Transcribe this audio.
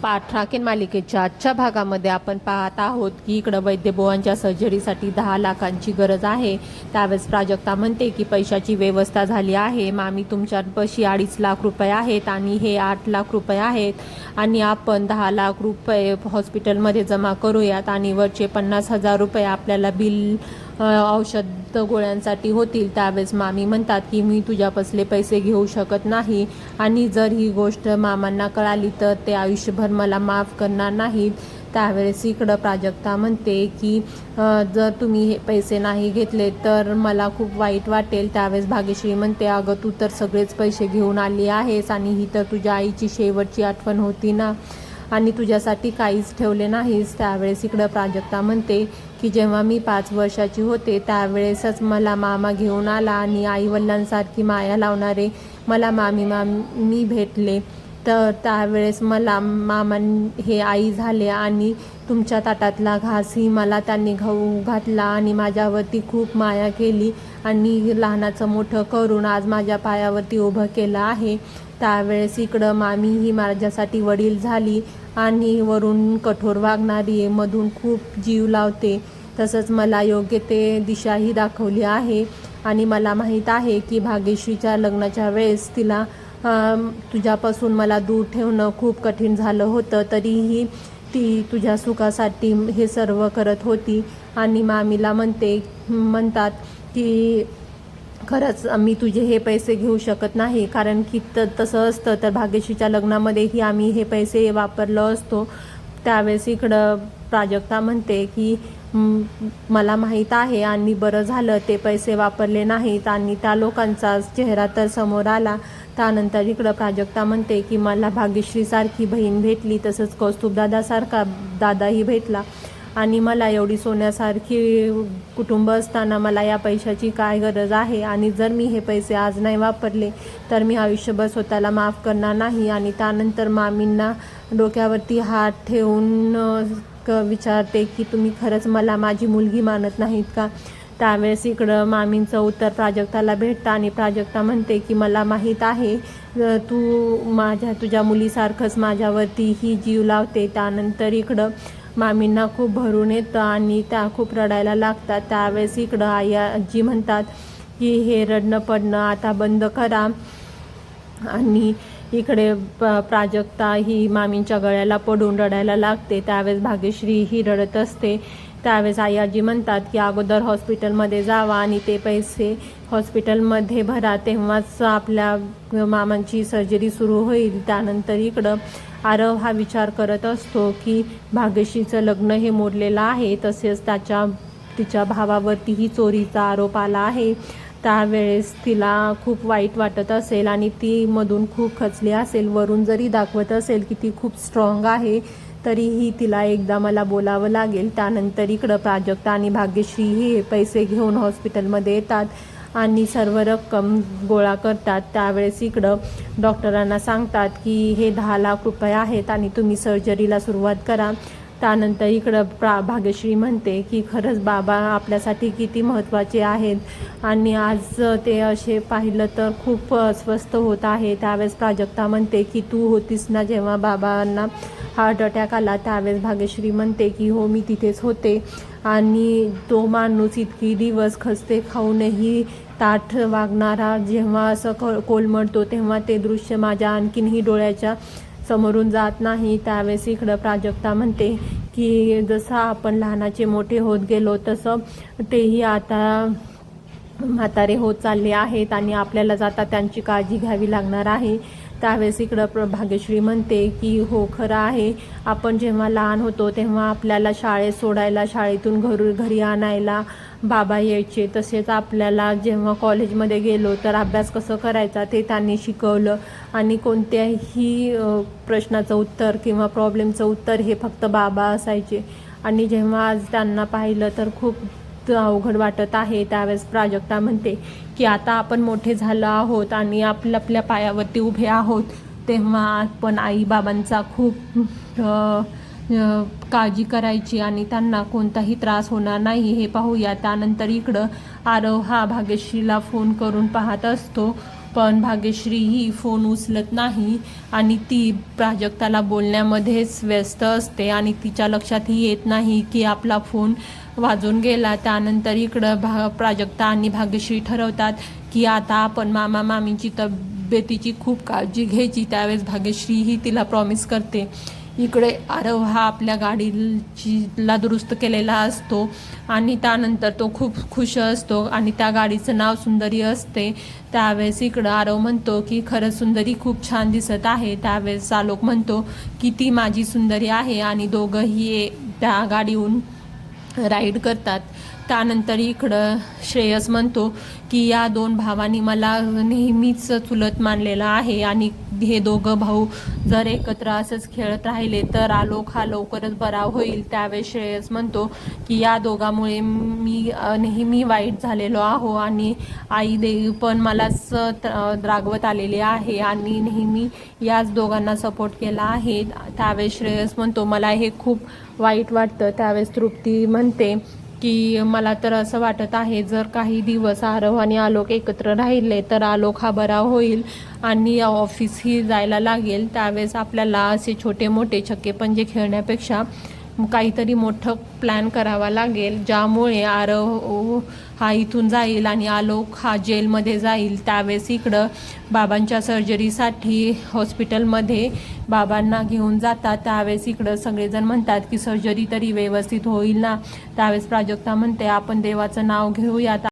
पाठ राखेन मालिकेच्या आजच्या भागामध्ये आपण पाहत आहोत की इकडं वैद्यबुवांच्या सर्जरीसाठी 10 लाखांची गरज आहे। त्यावेळेस प्राजक्ता म्हणते की पैशाची व्यवस्था झाली आहे, मामी तुमच्यापाशी 2.5 लाख रुपये आहेत आणि हे 8 लाख रुपये आहेत आणि आपण 10 लाख रुपये हॉस्पिटलमध्ये जमा करूयात आणि वरचे 50,000 रुपये आपल्याला बिल औषध गोळ्यांसाठी होतील। त्यावेळेस मामी म्हणतात की मी तुझ्यापासले पैसे घेऊ शकत नाही आणि जर ही गोष्ट मामांना कळाली तर ते आयुष्यभर मला माफ करणार नाहीत। त्यावेळेस इकडं प्राजक्ता म्हणते की जर तुम्ही हे पैसे नाही घेतले तर मला खूप वाईट वाटेल। त्यावेळेस भाग्यश्री म्हणते अगं तू तर सगळेच पैसे घेऊन आली आहेस आणि ही तर तुझ्या आईची शेवटची आठवण होती ना आणि तुझ्यासाठी काहीच ठेवले नाहीस। त्यावेळेस इकडं प्राजक्ता म्हणते की जेव्हा मी 5 वर्षाची होते त्यावेळेसच मला मामा घेऊन आला आणि आईवडिलांसारखी माया लावणारे मला मामी भेटले, तर त्यावेळेस मला मामा हे आई झाले आणि तुमच्या ताटातला घासही मला त्यांनी खाऊ घातला आणि माझ्यावरती खूप माया केली आणि लहानाचं मोठं करून आज माझ्या पायावरती उभं केलं आहे। त्यावेळेस इकडं मामी ही माझ्यासाठी वडील झाली आणि वरून कठोर वागणारी आहे, मधून खूप जीव लावते, तसंच मला योग्य ते दिशाही दाखवली आहे आणि मला माहीत आहे की भाग्यश्रीच्या लग्नाच्या वेळेस तिला तुझ्यापासून मला दूर ठेवणं खूप कठीण झालं होतं, तरीही ती तुझ्या सुखासाठी हे सर्व करत होती। आणि मामीला म्हणतात की खरंच मी तुझे हे पैसे घेऊ शकत नाही, कारण की तसं असतं तर भाग्यश्रीच्या लग्नामध्येही आम्ही हे पैसे वापरलो असतो। त्यावेळेस इकडं प्राजक्ता म्हणते की मला माहीत आहे आणि बरं झालं ते पैसे वापरले नाहीत आणि त्या लोकांचा चेहरा तर समोर आला। त्यानंतर इकडं प्राजक्ता म्हणते की मला भाग्यश्रीसारखी बहीण भेटली, तसंच कौस्तुभदादासारखा दादाही भेटला आणि मला एवढी सोन्यासारखी कुटुंब असताना मला या पैशाची काय गरज आहे आणि जर मी हे पैसे आज नाही वापरले तर मी आयुष्यभर स्वतःला माफ करणार नाही। आणि त्यानंतर मामींना डोक्यावरती हात ठेवून विचारते की तुम्ही खरंच मला माझी मुलगी मानत नाहीत का। त्यावेळेस इकडं मामींचं उत्तर प्राजक्ताला भेटतं आणि प्राजक्ता म्हणते की मला माहीत आहे तू तुझ्या मुलीसारखंच माझ्यावरतीही जीव लावते। त्यानंतर इकडं मामींना खूप भरून येतं आणि त्या खूप रडायला लागतात। त्यावेळेस इकडं आजी म्हणतात की हे रडणं पडणं आता बंद करा आणि इकडे प्राजक्ता ही मामींच्या गळ्याला पडून रडायला लागते। त्यावेळेस भाग्यश्री ही रडत असते। त्यावेळेस आजी म्हणतात की अगोदर हॉस्पिटलमध्ये जावा आणि ते पैसे हॉस्पिटलमध्ये भरा, तेव्हाच आपल्या मामांची सर्जरी सुरू होईल। त्यानंतर इकडं आरव हा विचार करत असतो की भाग्यश्रीचं लग्न हे मोडलेलं आहे, तसेच तिच्या भावावरतीही चोरीचा आरोप आला आहे। त्यावेळेस तिला खूप वाईट वाटत असेल आणि ती मधून खूप खचली असेल, वरून जरी दाखवत असेल की ती खूप स्ट्रॉंग आहे तरीही तिला एकदा मला बोलावं लागेल। त्यानंतर इकडं प्राजक्ता आणि भाग्यश्री हे पैसे घेऊन हॉस्पिटलमध्ये येतात आणि सर्व रक्कम गोळा करतात। त्यावेळेस इकडं डॉक्टरांना सांगतात की हे 10 लाख रुपये आहेत आणि तुम्ही सर्जरीला सुरुवात करा। त्यानंतर इकडं भाग्यश्री म्हणते की खरंच बाबा आपल्यासाठी किती महत्त्वाचे आहेत आणि आज ते असे पाहिलं तर खूप अस्वस्थ होत आहे। त्यावेळेस प्राजक्ता म्हणते की तू होतीस ना जेव्हा बाबांना हार्ट अटॅक आला, त्यावेळेस भाग्यश्री म्हणते की हो मी तिथेच होते आणि तो माणूस इतकी दिवस खस्ते खाऊनही ताठ वागणारा जेव्हा असं कोलमडतो तेव्हा ते दृश्य माझ्या आणखीनही डोळ्याच्या समोरून जात नाही। त्यावेळेस इकडं प्राजक्ता म्हणते की जसं आपण लहानाचे मोठे होत गेलो तसं तेही आता म्हातारे होत चालले आहेत आणि आपल्यालाच आता त्यांची काळजी घ्यावी लागणार आहे। त्यावेळेस इकडं भाग्यश्री म्हणते की हो खरं आहे, आपण जेव्हा लहान होतो तेव्हा आपल्याला शाळेत सोडायला, शाळेतून घरी आणायला बाबा यायचे, तसेच आपल्याला जेव्हा कॉलेजमध्ये गेलो तर अभ्यास कसं करायचा ते त्यांनी शिकवलं आणि कोणत्याही प्रश्नाचं उत्तर किंवा प्रॉब्लेमचं उत्तर हे फक्त बाबा असायचे आणि जेव्हा आज त्यांना पाहिलं तर खूप अवघड वाटत आहे। त्यावेळेस प्राजक्ता म्हणते की आता आपण मोठे झालो आहोत आणि आपल्या पायावरती उभे आहोत, तेव्हा आपण आई बाबांचा खूप काळजी करायची आणि त्यांना कोणताही त्रास होणार नाही हे पाहूया। त्यानंतर इकडं आरव हा भाग्यश्रीला फोन करून पाहत असतो पण भाग्यश्री ही फोन उचलत नाही आणि ती प्राजक्ताला बोलण्यामध्येच व्यस्त असते आणि तिच्या लक्षातही येत नाही की आपला फोन वाजून गेला. त्यानंतर इकडं प्राजक्ता आणि भाग्यश्री ठरवतात की आता आपण मामा मामींची तब्येतीची खूप काळजी घ्यायची. त्यावेळेस भाग्यश्री ही तिला प्रॉमिस करते. इकडे आरव हा आपल्या गाडीला दुरुस्त केलेला असतो आणि त्यानंतर तो खूप खुश असतो आणि त्या गाडीचं नाव सुंदरी असते. त्यावेळेस इकडं आरव म्हणतो की खरंच सुंदरी खूप छान दिसत आहे. त्यावेळेस आलोक म्हणतो की ती माझी सुंदरी आहे आणि दोघंही त्या गाडीहून राईड करतात. त्यानंतर इकडं श्रेयस म्हणतो की या दोन भावांनी मला नेहमीच चुलत मानलेलं आहे आणि हे दोघं भाऊ जर एकत्र असंच खेळत राहिले तर आलोक हा लवकरच बरा होईल. त्यावेळेस श्रेयस म्हणतो की या दोघांमुळे मी नेहमी वाईट झालेलो आहो आणि आई देवी पण मलाच रागवत आलेली आहे आणि नेहमी याच दोघांना सपोर्ट केला आहे. त्यावेळेस श्रेयस म्हणतो मला हे खूप वाईट वाटतं. त्यावेळेस तृप्ती म्हणते की मला तर असं वाटत आहे जर काही दिवस आरव आणि आलोक एकत्र राहिले तर आलोक हा बरा होईल आणि ऑफिसही जायला लागेल. त्यावेळेस आपल्याला असे छोटे मोठे छक्के पंजे खेळण्यापेक्षा काहीतरी मोठं प्लॅन करावा लागेल ज्यामुळे आरव हा इथून जाईल आणि आलोक हा जेलमध्ये जाईल. त्यावेळेस इकडं बाबांच्या सर्जरीसाठी हॉस्पिटलमध्ये बाबांना घेऊन जातात. त्यावेळेस इकडं सगळेजण म्हणतात की सर्जरी तरी व्यवस्थित होईल ना. त्यावेळेस प्राजक्ता म्हणते आपण देवाचं नाव घेऊयात.